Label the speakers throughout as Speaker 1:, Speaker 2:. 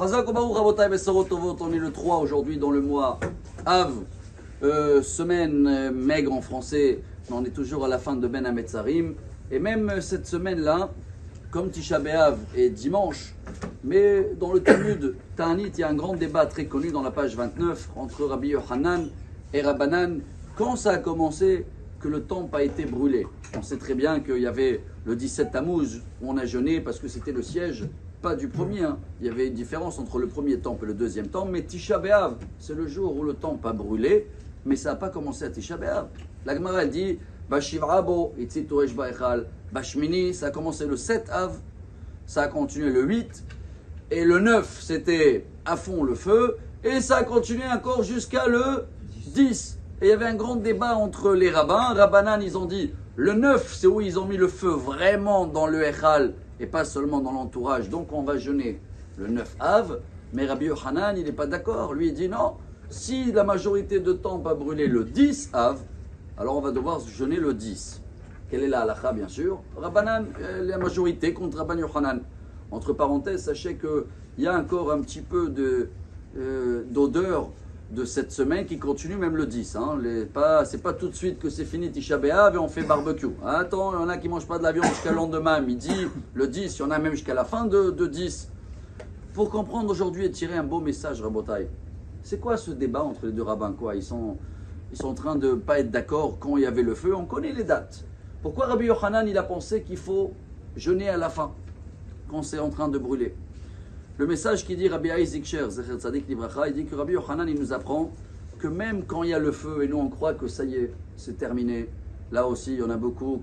Speaker 1: Chazak Obaou Rabotai Besarot Tovot, on est le 3 aujourd'hui dans le mois Av, semaine maigre en français, mais on est toujours à la fin de Ben Hametzarim. Et même cette semaine-là, comme Tisha B'Av est dimanche, mais dans le Talmud Ta'anit, il y a un grand débat très connu dans la page 29 entre Rabbi Yochanan et Rabbanan. Quand ça a commencé que le temple a été brûlé, on sait très bien qu'il y avait le 17 Tammuz où on a jeûné parce que c'était le siège, pas du premier. Il y avait une différence entre le premier temple et le deuxième temple, mais Tisha B'Av, c'est le jour où le temple a brûlé, mais ça n'a pas commencé à Tisha B'Av. La Gemara elle dit Bashiv'abo, Itzituresh Ba'echal, Bashmini, ça a commencé le 7 Av, ça a continué le 8, et le 9 c'était à fond le feu, et ça a continué encore jusqu'à le 10. Et il y avait un grand débat entre les rabbins. Rabbanan, ils ont dit, le 9, c'est où ils ont mis le feu vraiment dans le Echal et pas seulement dans l'entourage. Donc on va jeûner le 9 Av. Mais Rabbi Yochanan, il n'est pas d'accord. Lui, il dit non, si la majorité de temps va brûler le 10 Av, alors on va devoir jeûner le 10. Quelle est la halakha, bien sûr? Rabbanan, la majorité contre Rabban Yochanan. Entre parenthèses, sachez qu'il y a encore un petit peu d'odeur de cette semaine qui continue même le 10. C'est pas tout de suite que c'est fini Tisha B'Av et on fait barbecue. Attends, il y en a qui ne mangent pas de la viande jusqu'à le lendemain, midi, le 10, il y en a même jusqu'à la fin de 10. Pour comprendre aujourd'hui et tirer un beau message, Rabotai, c'est quoi ce débat entre les deux rabbins? Ils sont en train de ne pas être d'accord quand il y avait le feu. On connaît les dates. Pourquoi Rabbi Yochanan il a pensé qu'il faut jeûner à la fin, quand c'est en train de brûler? Le message qui dit Rabbi Isaac Sher, Zecher Tzadik Libracha, il dit que Rabbi Yochanan il nous apprend que même quand il y a le feu et nous on croit que ça y est, c'est terminé. Là aussi, il y en a beaucoup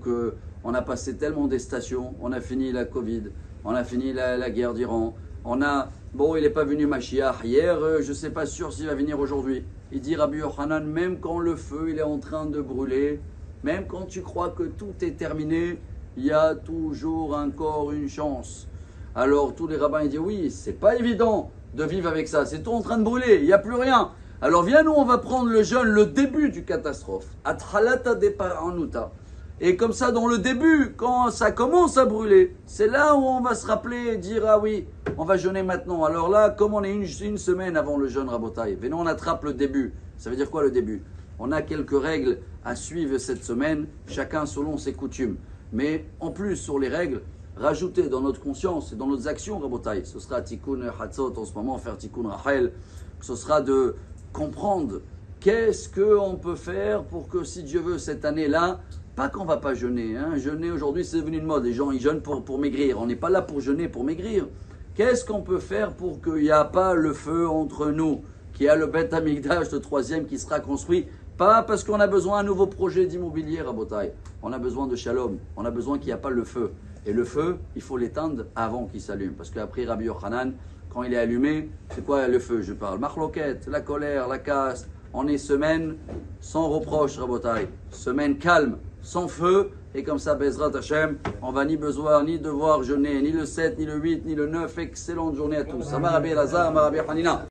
Speaker 1: on a passé tellement des stations, on a fini la Covid, on a fini la guerre d'Iran, il n'est pas venu Mashiach hier, je ne sais pas sûr s'il va venir aujourd'hui. Il dit Rabbi Yochanan, même quand le feu il est en train de brûler, même quand tu crois que tout est terminé, il y a toujours encore une chance. Alors tous les rabbins ils disent oui, c'est pas évident de vivre avec ça, c'est tout en train de brûler, il n'y a plus rien. Alors viens nous on va prendre le jeûne, le début du catastrophe. Atchalata deparanuta. Et comme ça dans le début, quand ça commence à brûler, c'est là où on va se rappeler et dire ah oui, on va jeûner maintenant. Alors là, comme on est une semaine avant le jeûne Rabotai, venons on attrape le début. Ça veut dire quoi le début? On a quelques règles à suivre cette semaine, chacun selon ses coutumes. Mais en plus sur les règles, rajouter dans notre conscience et dans nos actions, Rabotai, ce sera Tikkun Hatzot en ce moment, faire Tikkun Rachel, ce sera de comprendre qu'est-ce qu'on peut faire pour que si Dieu veut cette année-là, pas qu'on ne va pas jeûner, jeûner aujourd'hui c'est devenu une mode, les gens ils jeûnent pour maigrir, on n'est pas là pour jeûner pour maigrir. Qu'est-ce qu'on peut faire pour qu'il n'y ait pas le feu entre nous, qu'il y a le Beth Amikdash, le troisième qui sera construit, pas parce qu'on a besoin d'un nouveau projet d'immobilier, Rabotai, on a besoin de shalom, on a besoin qu'il n'y ait pas le feu. Et le feu, il faut l'éteindre avant qu'il s'allume. Parce qu'après Rabbi Yochanan, quand il est allumé, c'est quoi le feu? Je parle marloquette, la colère, la casse. On est semaine sans reproche, Rabotai. Semaine calme, sans feu. Et comme ça, Bezrat Hashem, on va ni besoin, ni devoir jeûner, ni le 7, ni le 8, ni le 9. Excellente journée à tous. Amar Rabbi Elazar, Amar Rabbi Hanina.